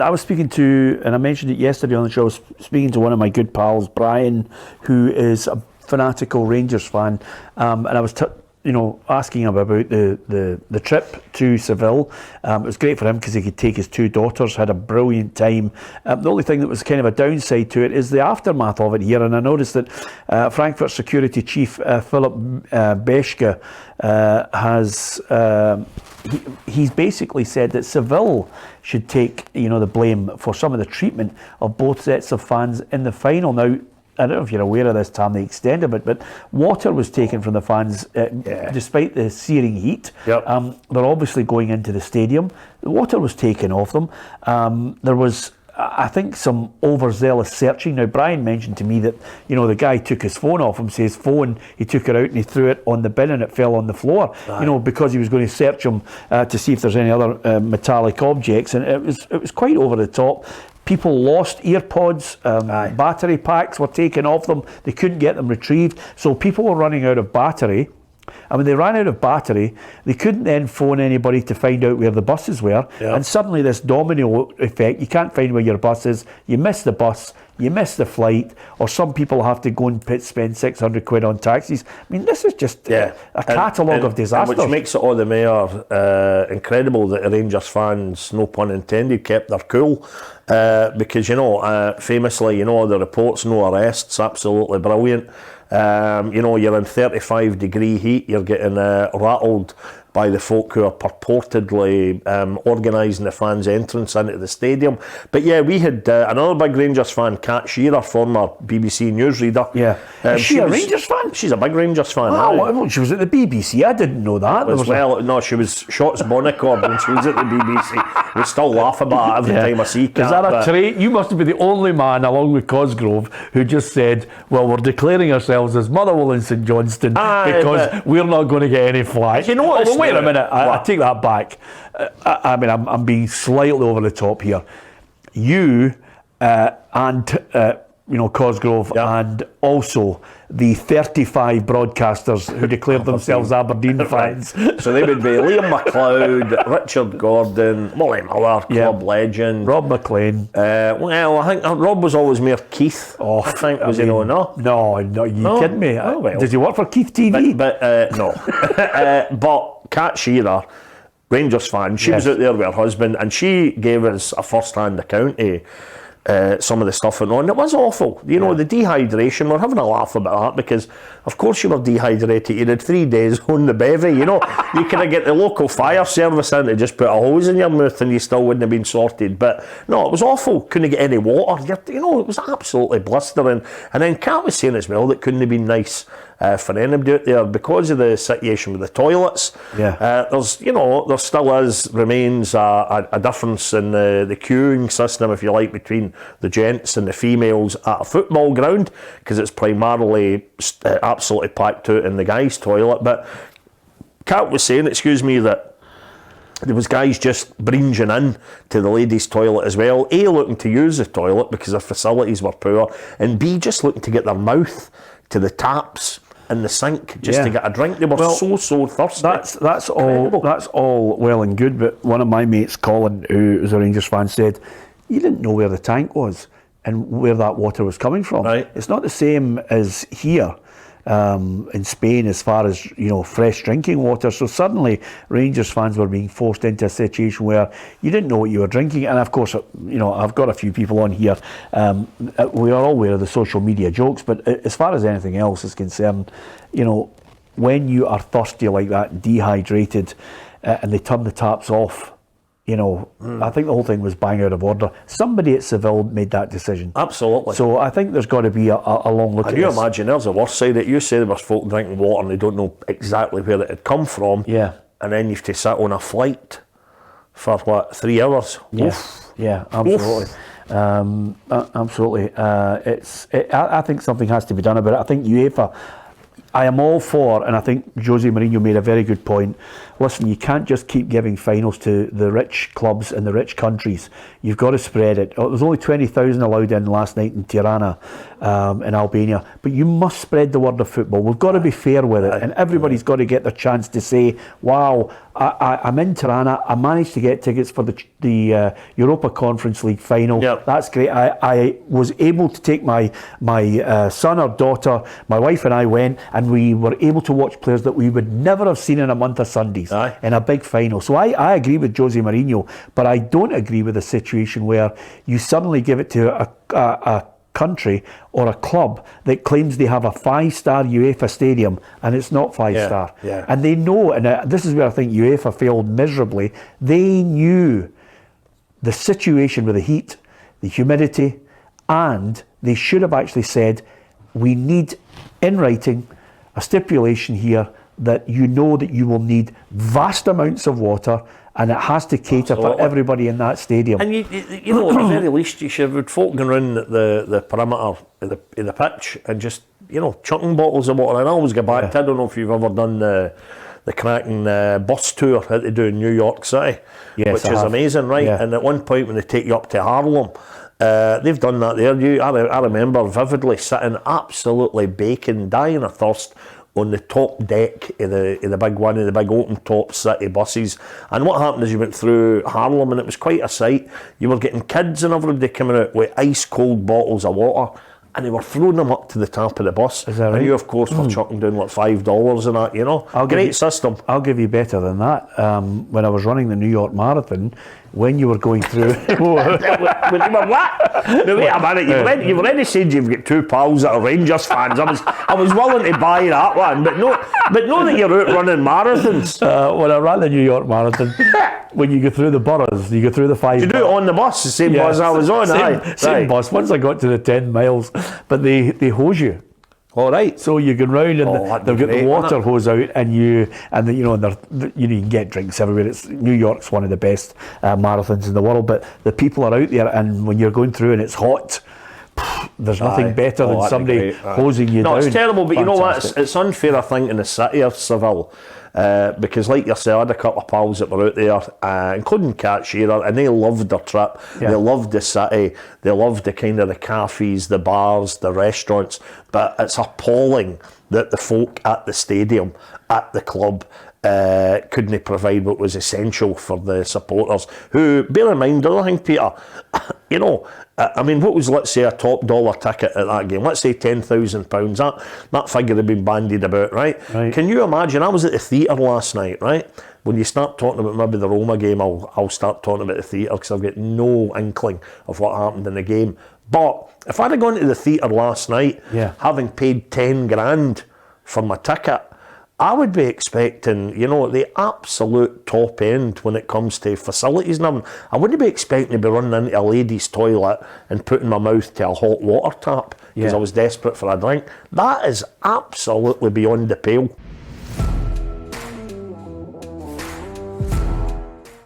I was speaking to, and I mentioned it yesterday on the show, I was speaking to one of my good pals, Brian, who is a fanatical Rangers fan, and I was asking him about the trip to Seville. It was great for him because he could take his two daughters, had a brilliant time. The only thing that was kind of a downside to it is the aftermath of it here, and I noticed that Frankfurt security chief Philip Beschke has he's basically said that Seville should take the blame for some of the treatment of both sets of fans in the final. Now, I don't know if you're aware of this, Tam, the extent of it, but water was taken from the fans despite the searing heat. Yep. They're obviously going into the stadium. The water was taken off them. There was, I think, some overzealous searching. Now, Brian mentioned to me that, the guy took his phone off him, so his phone, he took it out and he threw it on the bin and it fell on the floor, because he was going to search him to see if there's any other metallic objects, and it was quite over the top. People lost earpods, battery packs were taken off them, they couldn't get them retrieved, so people were running out of battery. And when they ran out of battery, they couldn't then phone anybody to find out where the buses were. Yep. And suddenly this domino effect, you can't find where your bus is, you miss the bus, you miss the flight, or some people have to go and spend £600 on taxis. I mean, this is just a catalogue of disasters. Which makes it all the more incredible that the Rangers fans, no pun intended, kept their cool. Because, famously, the reports, no arrests, absolutely brilliant. You're in 35 degree heat, you're getting rattled by the folk who are purportedly organising the fans' entrance into the stadium. But yeah, we had another big Rangers fan, Kat Shearer, former BBC newsreader. Yeah. Is she a Rangers fan? She's a big Rangers fan. Well, she was at the BBC. I didn't know that. No, she was Shots Bonnecord when she was at the BBC. We still laugh about it every time I see Kat. Is that a trait? You must have been the only man, along with Cosgrove, who just said, well, we're declaring ourselves as Motherwell and St Johnstone because we're not going to get any flack. You know what? Wait a minute, I take that back. I'm being slightly over the top here. You and Cosgrove, and also the 35 broadcasters who declared themselves Aberdeen fans. So they would be Liam McLeod, Richard Gordon, Molly Miller, club legend, Rob McLean. Well, I think Rob was always more Keith. Oh, I think was he no? No, you kidding me? Oh, well. Does he work for Keith TV? But no. But Kat Shearer, Rangers fan, she was out there with her husband, and she gave us a first-hand account of some of the stuff went on. It was awful. The dehydration, we're having a laugh about that because, of course, you were dehydrated. You had 3 days on the bevy. You could get the local fire service in to just put a hose in your mouth and you still wouldn't have been sorted. But no, it was awful. Couldn't get any water. It was absolutely blistering. And then Kat was saying as well that couldn't have been nice for anybody out there because of the situation with the toilets. There still remains a difference in the queuing system, if you like, between the gents and the females at a football ground, because it's primarily absolutely packed out in the guys' toilet. But Kat was saying, that there was guys just bringing in to the ladies' toilet as well. A, looking to use the toilet because their facilities were poor, and B, just looking to get their mouth to the taps in the sink just to get a drink. They were so thirsty. That's all well and good, but one of my mates, Colin, who was a Rangers fan, said he didn't know where the tank was and where that water was coming from. Right. It's not the same as here in Spain as far as fresh drinking water. So suddenly Rangers fans were being forced into a situation where you didn't know what you were drinking. And of course, I've got a few people on here. We are all aware of the social media jokes, but as far as anything else is concerned, when you are thirsty like that, dehydrated, and they turn the taps off, I think the whole thing was bang out of order. Somebody at Seville made that decision. Absolutely. So I think there's got to be a long look at this. Can you imagine, there's the worst side of it. You say there was folk drinking water and they don't know exactly where it had come from. Yeah. And then you have to sit on a flight for 3 hours? Yeah, yeah, absolutely. Absolutely. I think something has to be done about it. I think UEFA I am all for, and I think Jose Mourinho made a very good point. Listen, you can't just keep giving finals to the rich clubs in the rich countries. You've got to spread it. There was only 20,000 allowed in last night in Tirana, in Albania. But you must spread the word of football. We've got to be fair with it, and everybody's got to get their chance to say, "Wow, I'm in Tirana. I managed to get tickets for the Europa Conference League final. Yep. That's great. I was able to take my son or daughter. My wife and I went, and we were able to watch players that we would never have seen in a month of Sundays in a big final." So I agree with Jose Mourinho, but I don't agree with a situation where you suddenly give it to a country or a club that claims they have a 5-star UEFA stadium and it's not 5-star. Yeah. And they know, and this is where I think UEFA failed miserably, they knew the situation with the heat, the humidity, and they should have actually said, we need in writing a stipulation here that you know that you will need vast amounts of water, and it has to cater for everybody in that stadium. And you know, at the very least, you should have folk going around the perimeter of the pitch and just, you know, chucking bottles of water. And I always go back to, I don't know if you've ever done the cracking bus tour how to do in New York City, which is amazing, right? Yeah. And at one point when they take you up to Harlem, they've done that there. I remember vividly sitting absolutely baking, dying of thirst on the top deck of the big one of the big open top city buses. And what happened is you went through Harlem and it was quite a sight. You were getting kids and everybody coming out with ice cold bottles of water, and they were throwing them up to the top of the bus. Is that right? And you, of course, were chucking down like $5 and that, you know. Great system. I'll give you better than that. When I was running the New York Marathon, when you were going through... what? No, wait a minute. You've already said you've got two pals that are Rangers fans. I was willing to buy that one, but no that you're out running marathons. When I ran the New York Marathon, when you go through the boroughs, you go through the 5... You do it on the bus, the same bus I was on. Same bus. Once I got to the 10 miles, but they hose you. All right. So you can round and they've got the water hose out, and you can get drinks everywhere. New York's one of the best marathons in the world, but the people are out there, and when you're going through and it's hot, there's nothing better than somebody hosing you down. No, it's terrible, but you know what? It's unfair, I think, in the city of Seville. Because like yourself, I had a couple of pals that were out there, including Cat Shearer, and they loved their trip. Yeah. They loved the city. They loved the kind of the cafes, the bars, the restaurants. But it's appalling that the folk at the stadium, at the club, couldn't provide what was essential for the supporters, who, bear in mind, the other thing, Peter, you know, I mean, what was, let's say, a top dollar ticket at that game? Let's say £10,000. That figure had been bandied about, right? Can you imagine? I was at the theatre last night, right? When you start talking about maybe the Roma game, I'll start talking about the theatre, because I've got no inkling of what happened in the game. But if I'd have gone to the theatre last night, having paid 10 grand for my ticket, I would be expecting, you know, the absolute top end when it comes to facilities and everything. I wouldn't be expecting to be running into a ladies' toilet and putting my mouth to a hot water tap because I was desperate for a drink. That is absolutely beyond the pale.